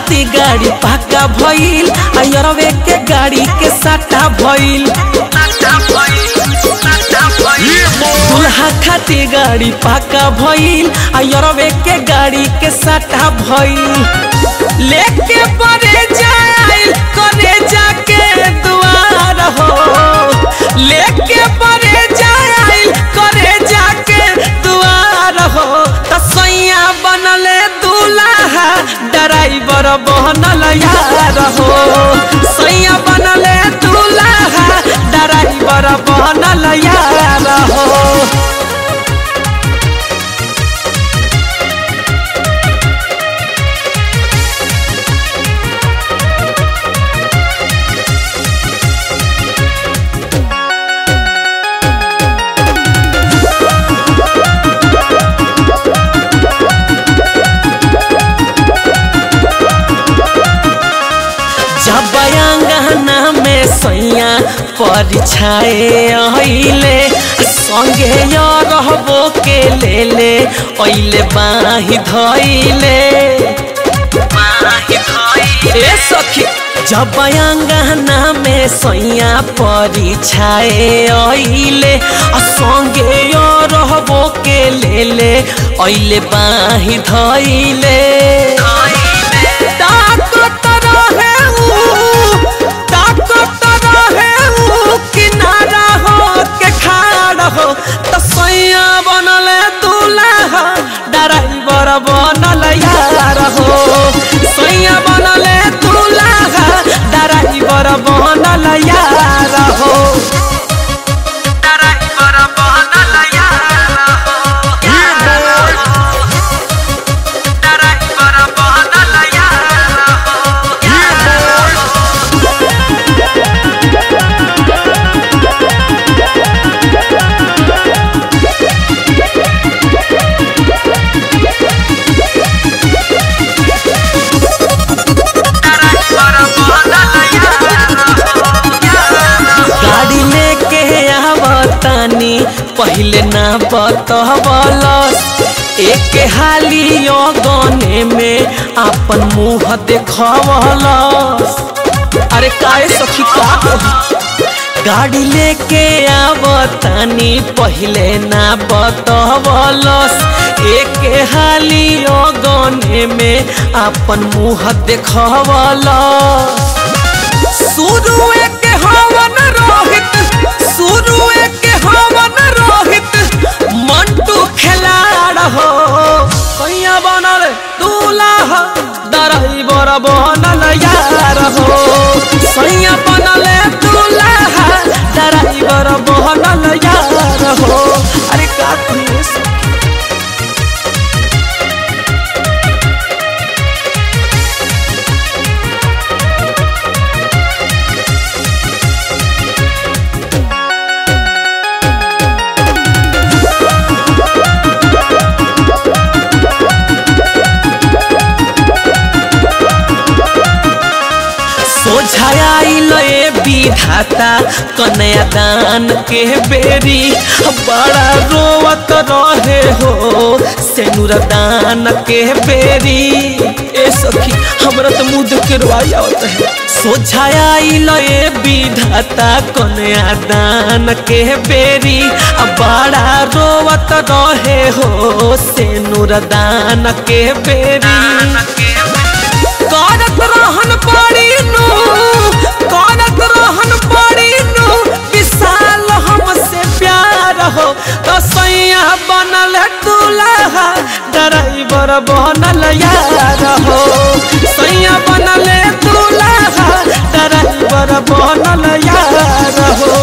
खाती गाड़ी पाका भइल अयरवे के गाड़ी के साटा भइल। दूल्हा खाती गाड़ी पाका भइल अयरवे के गाड़ी के साटा भइल। लेके परे जाइल करे जाके दुआर हो, लेके परे जाइल करे जाके दुआर हो। तसैया बनले दूल्हा ड्राइवर बनल यार हो, सैया बनले दूल्हा ड्राइवर बनल यार हो। जब अंगना में सैया परीक्षाए अइले संगे रहबो के ले अइले बाही धइले ए सखी। जब अंगना में सैया परीक्षाए अइले संगे रहबो के ले अइले बाही धइले। किनारा हो के खाड़ हो तसैया बनले दूल्हा ड्राइवर बनल यार हो, सैया बनले दूल्हा ड्राइवर बनल यार हो। ड्राइवर बनल यार हो, ड्राइवर बनल यार पहले ना बतवलस एक हाली गने में अपन मुँह देखवलस। अरे काहे सखी का गाड़ी लेके आवतानी पहले ना बतवलस एक हाली गने में अपन मुँह देखवलस। शुरू के हवन रोहित, शुरू के हवन रोहित मंटू खिलाड़ हो, सैया बनल दूल्हा ड्राइवर बनल यार हो, सैया बनल दूल्हा ड्राइवर बनल यार हो। अरे का सोझाइले विधाता कन्या दान के बेरी बड़ा रोवत रहे हो सेनुर दान के बेरी। ए सखी हमरा तो मुँह देख के रोवाई आवत है। सोझाइले विधाता कन्या दान के बेरी बड़ा रोवत रहे हो सेनुर दान के बेरी। करत रहन पड़ी नु, करत रहन पड़ी नु विशाल हमसे प्यार हो, तो सैया बनल दूल्हा ड्राइवर बनल यार हो, सैया बनल दूल्हा ड्राइवर बनल यार हो।